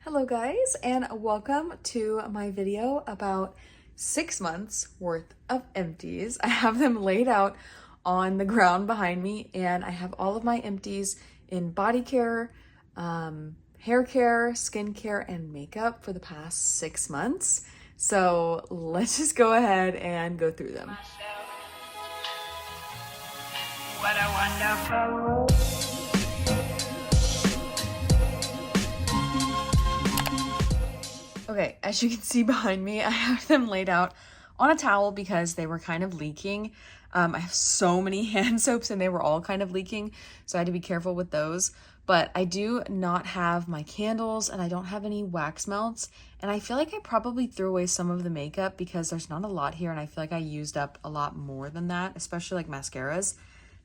Hello guys, and welcome to my video about 6 months worth of empties. I have them laid out on the ground behind me, and I have all of my empties in body care, hair care, skincare, and makeup for the past 6 months. So let's just go ahead and go through them. What a wonderful Okay, as you can see behind me, I have them laid out on a towel because they were kind of leaking. I have so many hand soaps and they were all kind of leaking, so I had to be careful with those. But I do not have my candles and I don't have any wax melts. And I feel like I probably threw away some of the makeup because there's not a lot here and I feel like I used up a lot more than that, especially like mascaras.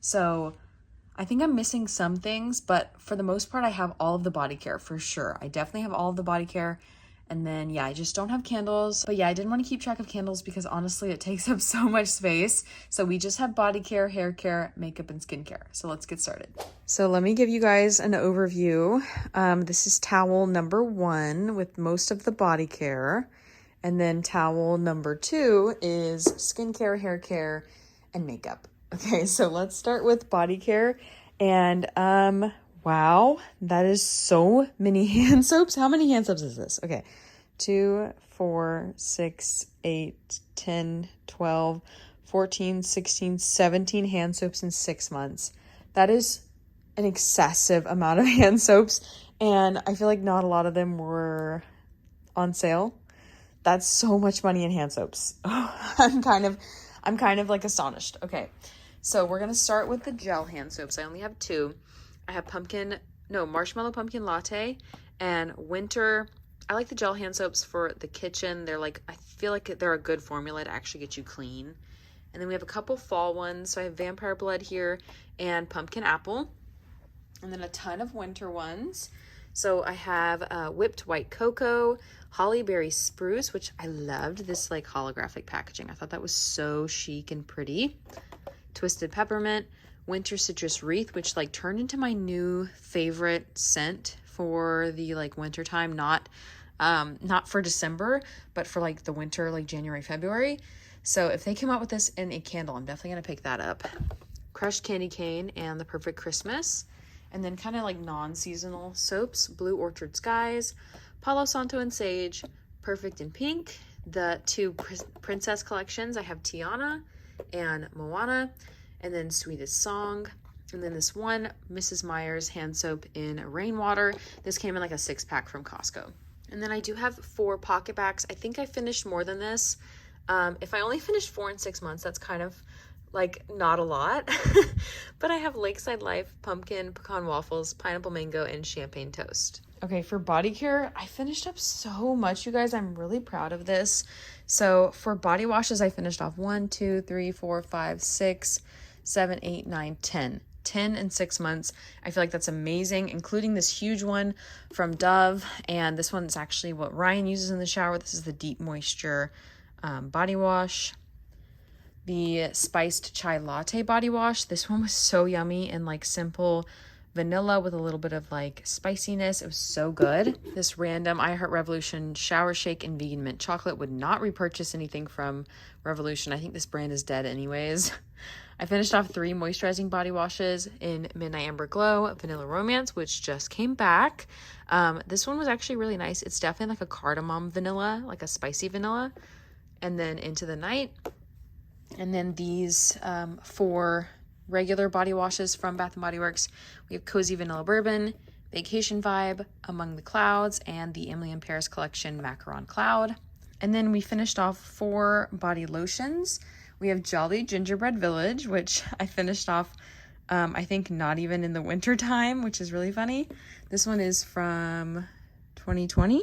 So I think I'm missing some things, but for the most part, I have all of the body care for sure. I definitely have all of the body care. And then, yeah, I just don't have candles. But yeah, I didn't want to keep track of candles because honestly, it takes up so much space. So we just have body care, hair care, makeup, and skincare. So let's get started. So let me give you guys an overview. This is towel number 1 with most of the body care. And then towel number 2 is skincare, hair care, and makeup. Okay, so let's start with body care. And wow, that is so many hand soaps. How many hand soaps is this? Okay, 2, 4, 6, 8, 10, 12, 14, 16, 17 hand soaps in 6 months. That is an excessive amount of hand soaps, and I feel like not a lot of them were on sale. That's so much money in hand soaps. I'm kind of like astonished. Okay, so we're gonna start with the gel hand soaps. I only have 2. I have marshmallow pumpkin latte and winter. I like the gel hand soaps for the kitchen. They're like, I feel like they're a good formula to actually get you clean. And then we have a couple fall ones. So I have vampire blood here and pumpkin apple. And then a ton of winter ones. So I have whipped white cocoa, holly berry spruce, which I loved this like holographic packaging. I thought that was so chic and pretty. Twisted peppermint, winter citrus wreath, which like turned into my new favorite scent for the like winter time, not for December, but for like the winter, like January, February. So if they come out with this in a candle, I'm definitely gonna pick that up. Crushed candy cane and the perfect Christmas. And then kind of like non-seasonal soaps, Blue Orchard Skies, Palo Santo and Sage, Perfect in Pink. The 2 princess collections, I have Tiana and Moana, and then Sweetest Song, and then this one Mrs. Meyer's hand soap in rainwater. This came in like a 6-pack from Costco. And then I do have 4 pocket backs. I think I finished more than this. If I only finished 4 in 6 months, that's kind of like not a lot. But I have Lakeside Life, pumpkin, pecan waffles, pineapple mango, and champagne toast. Okay, for body care, I finished up so much, you guys. I'm really proud of this. So for body washes, I finished off 1, 2, 3, 4, 5, 6, 7, 8, 9, 10. 10 in 6 months. I feel like that's amazing, including this huge one from Dove. And this one's actually what Ryan uses in the shower. This is the Deep Moisture body wash. The spiced chai latte body wash. This one was so yummy and like simple vanilla with a little bit of like spiciness. It was so good. This random I Heart Revolution shower shake and vegan mint chocolate. Would not repurchase anything from Revolution. I think this brand is dead anyways. I finished off 3 moisturizing body washes in Midnight Amber Glow, Vanilla Romance, which just came back. This one was actually really nice. It's definitely like a cardamom vanilla, like a spicy vanilla. And then Into the Night. And then these 4 regular body washes from Bath & Body Works. We have Cozy Vanilla Bourbon, Vacation Vibe, Among the Clouds, and the Emily in Paris collection, Macaron Cloud. And then we finished off 4 body lotions. We have Jolly Gingerbread Village, which I finished off, I think not even in the winter time, which is really funny. This one is from 2020.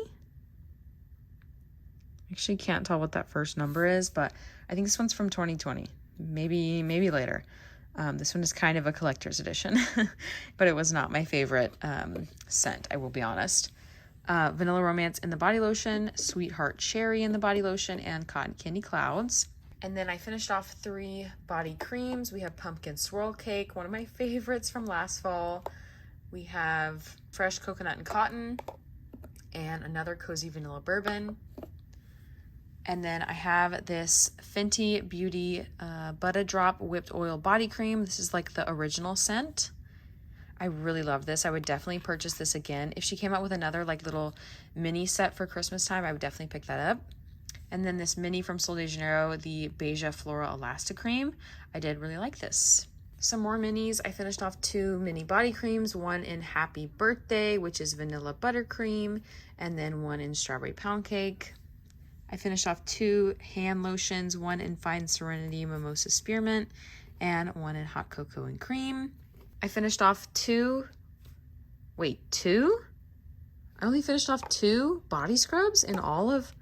Actually can't tell what that first number is, but I think this one's from 2020. Maybe later. This one is kind of a collector's edition, but it was not my favorite scent, I will be honest. Vanilla Romance in the body lotion, Sweetheart Cherry in the body lotion, and Cotton Candy Clouds. And then I finished off 3 body creams. We have Pumpkin Swirl Cake, one of my favorites from last fall. We have Fresh Coconut and Cotton, and another Cozy Vanilla Bourbon. And then I have this Fenty Beauty Butter Drop Whipped Oil Body Cream. This is like the original scent. I really love this. I would definitely purchase this again. If she came out with another like little mini set for Christmas time, I would definitely pick that up. And then this mini from Sol de Janeiro, the Beija Floral Elastic Cream. I did really like this. Some more minis. I finished off 2 mini body creams, one in Happy Birthday, which is vanilla buttercream, and then one in strawberry pound cake. I finished off 2 hand lotions, one in Fine Serenity Mimosa Spearmint, and one in Hot Cocoa and Cream. I finished off 2? I only finished off 2 body scrubs in all of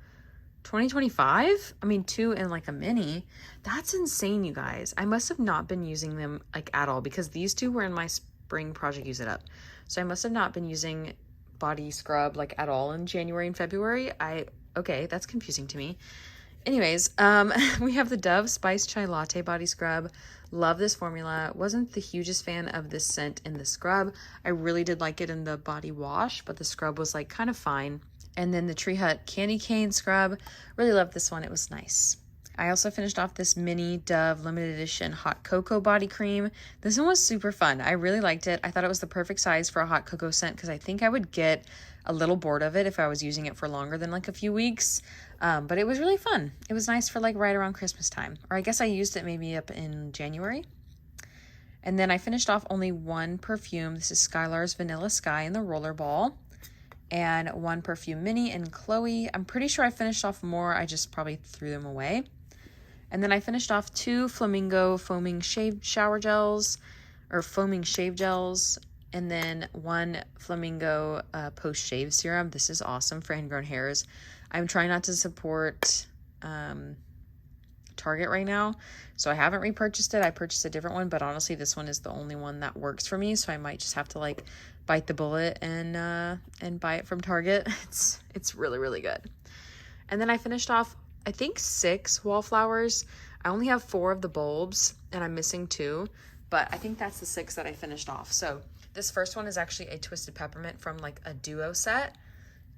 2025? I mean, 2 in like a mini. That's insane, you guys. I must have not been using them like at all because these 2 were in my spring project Use It Up. So I must have not been using body scrub like at all in January and February. Okay, that's confusing to me. Anyways, we have the Dove Spice Chai Latte Body Scrub. Love this formula. Wasn't the hugest fan of this scent in the scrub. I really did like it in the body wash, but the scrub was like kind of fine. And then the Tree Hut Candy Cane Scrub. Really loved this one. It was nice. I also finished off this mini Dove limited edition hot cocoa body cream. This one was super fun. I really liked it. I thought it was the perfect size for a hot cocoa scent because I think I would get a little bored of it if I was using it for longer than like a few weeks. But it was really fun. It was nice for like right around Christmas time. Or I guess I used it maybe up in January. And then I finished off only 1 perfume. This is Skylar's Vanilla Sky in the Rollerball. And 1 perfume mini in Chloe. I'm pretty sure I finished off more. I just probably threw them away. And then I finished off 2 Flamingo Foaming Shave Shower Gels, or Foaming Shave Gels, and then 1 Flamingo Post Shave Serum. This is awesome for ingrown hairs. I'm trying not to support Target right now, so I haven't repurchased it. I purchased a different one, but honestly, this one is the only one that works for me, so I might just have to like bite the bullet and buy it from Target. It's really, really good. And then I finished off, I think 6 wallflowers. I only have 4 of the bulbs and I'm missing 2, but I think that's the 6 that I finished off. So this first one is actually a Twisted Peppermint from like a duo set.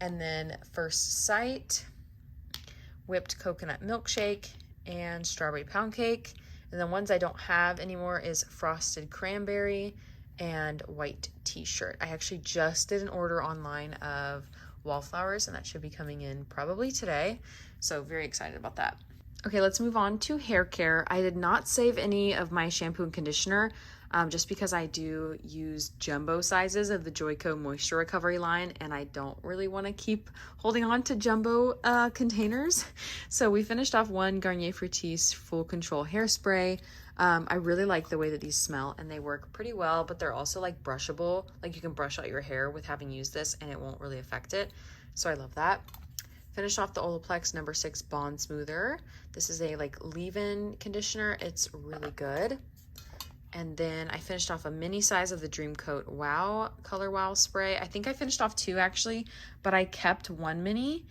And then First Sight, Whipped Coconut Milkshake, and Strawberry Pound Cake. And then ones I don't have anymore is Frosted Cranberry and White T-Shirt. I actually just did an order online of wallflowers and that should be coming in probably today. So very excited about that. Okay, let's move on to hair care. I did not save any of my shampoo and conditioner just because I do use jumbo sizes of the Joico Moisture Recovery line and I don't really want to keep holding on to jumbo containers. So we finished off 1 Garnier Fructis Full Control Hairspray. I really like the way that these smell and they work pretty well, but they're also like brushable. Like you can brush out your hair with having used this and it won't really affect it. So I love that. Finish off the Olaplex No. 6 Bond Smoother. This is a like leave-in conditioner. It's really good. And then I finished off a mini size of the Dream Coat Wow Color Wow Spray. I think I finished off 2 actually, but I kept 1 mini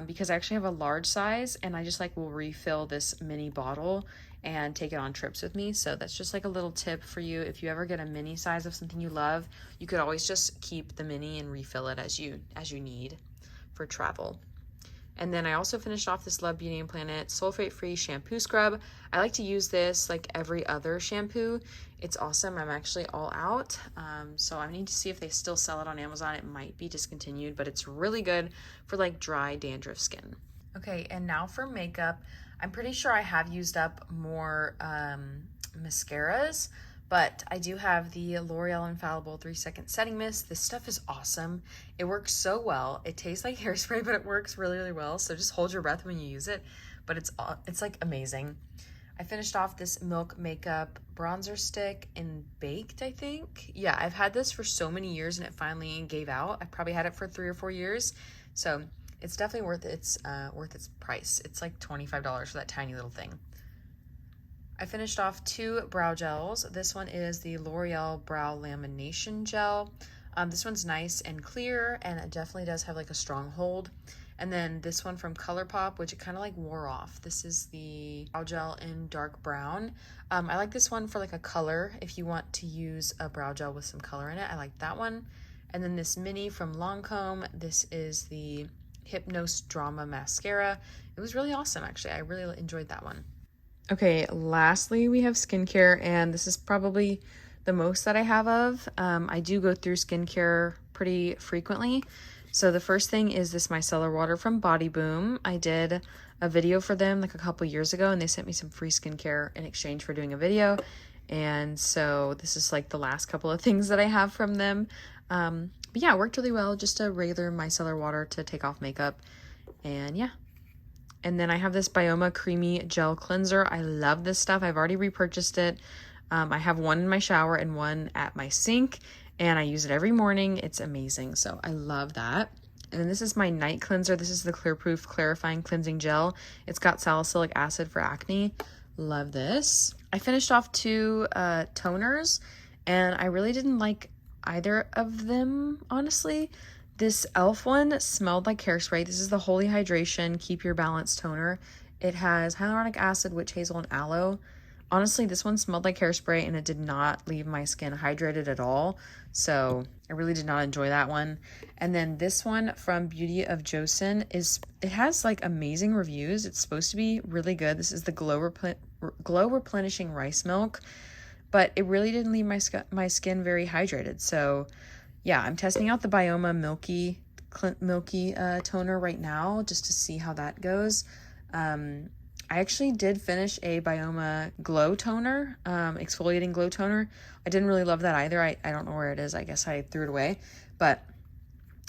because I actually have a large size and I just like will refill this mini bottle and take it on trips with me. So that's just like a little tip for you. If you ever get a mini size of something you love, you could always just keep the mini and refill it as you need for travel. And then I also finished off this Love Beauty and Planet sulfate-free shampoo scrub. I like to use this like every other shampoo. It's awesome. I'm actually all out. So I need to see if they still sell it on Amazon. It might be discontinued, but it's really good for like dry dandruff skin. Okay, and now for makeup. I'm pretty sure I have used up more mascaras, but I do have the L'Oreal Infallible 3-Second Setting Mist. This stuff is awesome. It works so well. It tastes like hairspray, but it works really, really well. So just hold your breath when you use it, but it's like amazing. I finished off this Milk Makeup bronzer stick in Baked, I think. Yeah, I've had this for so many years and it finally gave out. I probably had it for 3 or 4 years. So it's definitely worth its price. It's like $25 for that tiny little thing. I finished off 2 brow gels. This one is the L'Oreal Brow Lamination Gel. This one's nice and clear, and it definitely does have like a strong hold. And then this one from ColourPop, which it kind of like wore off. This is the brow gel in dark brown. I like this one for like a color. If you want to use a brow gel with some color in it, I like that one. And then this mini from Lancome. This is the Hypnose Drama Mascara. It was really awesome, actually. I really enjoyed that one. Okay, lastly, we have skincare, and this is probably the most that I have of. I do go through skincare pretty frequently. So the first thing is this micellar water from Body Boom. I did a video for them like a couple years ago, and they sent me some free skincare in exchange for doing a video. And so this is like the last couple of things that I have from them. But yeah, it worked really well. Just a regular micellar water to take off makeup. And yeah. And then I have this Bioma Creamy Gel Cleanser. I love this stuff. I've already repurchased it. I have one in my shower and one at my sink, and I use it every morning. It's amazing. So I love that. And then this is my night cleanser. This is the Clear Proof Clarifying Cleansing Gel. It's got salicylic acid for acne. Love this. I finished off 2 toners, and I really didn't like either of them, honestly. This e.l.f. one smelled like hairspray. This is the Holy Hydration Keep Your Balance Toner. It has hyaluronic acid, witch hazel, and aloe. Honestly, this one smelled like hairspray, and it did not leave my skin hydrated at all. So I really did not enjoy that one. And then this one from Beauty of Joseon it has like amazing reviews. It's supposed to be really good. This is the Glow Replenishing Rice Milk, but it really didn't leave my skin very hydrated. So yeah, I'm testing out the Bioma Milky toner right now just to see how that goes. I actually did finish a Bioma Glow toner, exfoliating glow toner. I didn't really love that either. I don't know where it is. I guess I threw it away. But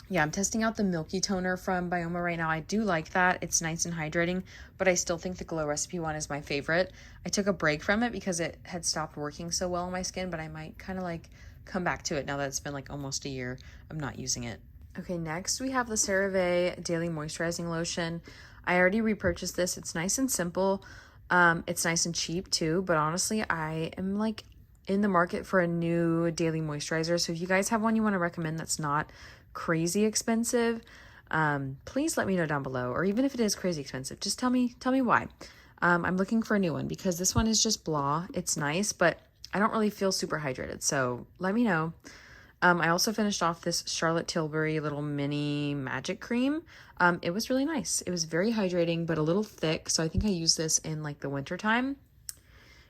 yeah, I'm testing out the Milky toner from Bioma right now. I do like that. It's nice and hydrating, but I still think the Glow Recipe one is my favorite. I took a break from it because it had stopped working so well on my skin, but I might kind of like come back to it now that it's been like almost a year I'm not using it. Okay, next we have the CeraVe Daily Moisturizing Lotion. I already repurchased this. It's nice and simple. It's nice and cheap too, but honestly, I am like in the market for a new daily moisturizer. So if you guys have one you want to recommend that's not crazy expensive, please let me know down below. Or even if it is crazy expensive, just tell me why. I'm looking for a new one because this one is just blah. It's nice, but I don't really feel super hydrated. So let me know. I also finished off this Charlotte Tilbury little mini magic cream. It was really nice. It was very hydrating, but a little thick. So I think I use this in like the winter time.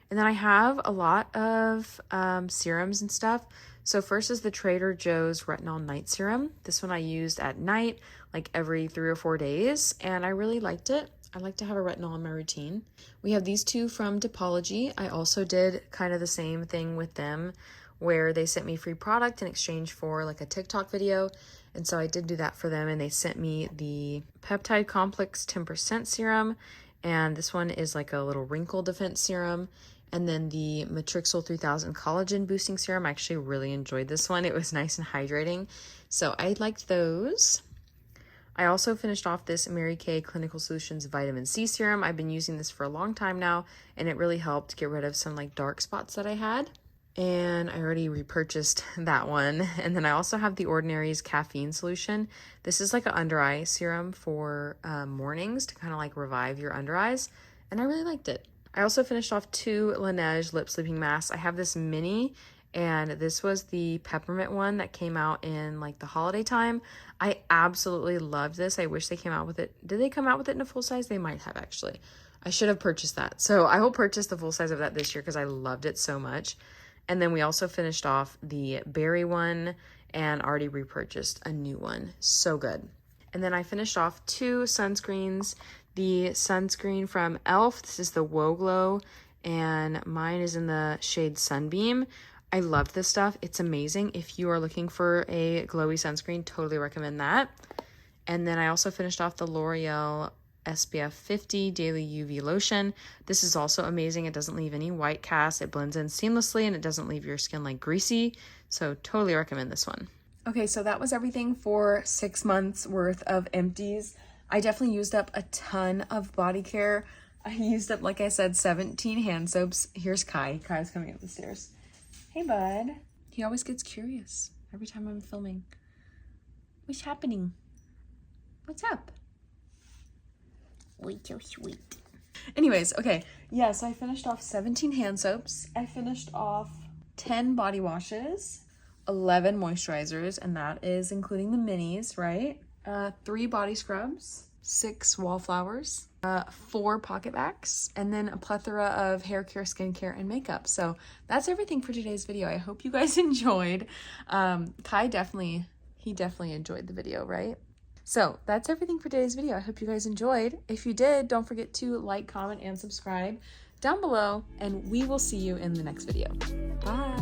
And then I have a lot of serums and stuff. So first is the Trader Joe's Retinol Night Serum. This one I used at night, like every 3 or 4 days, and I really liked it. I like to have a retinol in my routine. We have these 2 from Depology. I also did kind of the same thing with them, where they sent me free product in exchange for like a TikTok video. And so I did do that for them, and they sent me the Peptide Complex 10% serum. And this one is like a little wrinkle defense serum. And then the Matrixyl 3000 Collagen Boosting Serum. I actually really enjoyed this one. It was nice and hydrating. So I liked those. I also finished off this Mary Kay Clinical Solutions Vitamin C Serum. I've been using this for a long time now, and it really helped get rid of some like dark spots that I had. And I already repurchased that one. And then I also have the Ordinary's Caffeine Solution. This is like an under eye serum for mornings to kind of like revive your under eyes. And I really liked it. I also finished off 2 Laneige lip sleeping masks. I have this mini, and this was the peppermint one that came out in like the holiday time. I absolutely loved this. I wish they came out with it. Did they come out with it in a full size? They might have actually. I should have purchased that. So I will purchase the full size of that this year because I loved it so much. And then we also finished off the berry one and already repurchased a new one. So good. And then I finished off 2 sunscreens. The sunscreen from e.l.f. This is the Whoa Glow, and mine is in the shade Sunbeam. I loved this stuff. It's amazing. If you are looking for a glowy sunscreen, totally recommend that. And then I also finished off the L'Oreal SPF 50 Daily UV Lotion. This is also amazing. It doesn't leave any white cast. It blends in seamlessly, and it doesn't leave your skin like greasy. So totally recommend this one. Okay, so that was everything for 6 months worth of empties. I definitely used up a ton of body care. I used up, like I said, 17 hand soaps. Here's Kai. Kai's coming up the stairs. Hey, bud. He always gets curious every time I'm filming. What's happening? What's up? Wait, so sweet. Anyways, okay. Yeah, so I finished off 17 hand soaps. I finished off 10 body washes. 11 moisturizers, and that is including the minis, right? 3 body scrubs, 6 wallflowers, 4 pocket bags, and then a plethora of hair care, skincare, and makeup. So that's everything for today's video. I hope you guys enjoyed. Kai definitely enjoyed the video, right? So that's everything for today's video. I hope you guys enjoyed. If you did, don't forget to like, comment, and subscribe down below, and we will see you in the next video. Bye.